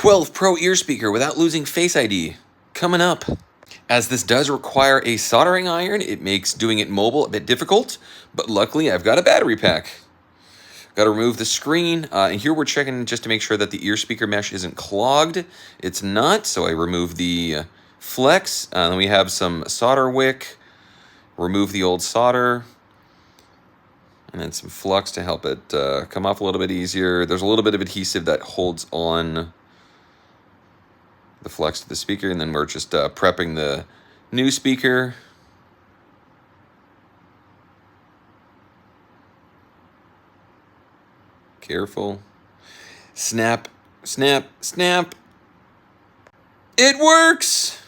12 Pro ear speaker without losing Face ID. Coming up. As this does require a soldering iron, it makes doing it mobile a bit difficult, but luckily I've got a battery pack. Got to remove the screen, and here we're checking just to make sure that the ear speaker mesh isn't clogged. It's not, so I remove the flex, and we have some solder wick, remove the old solder, and then some flux to help it come off a little bit easier. There's a little bit of adhesive that holds on the flex to the speaker, and then we're just prepping the new speaker. Careful. Snap, snap, snap. It works!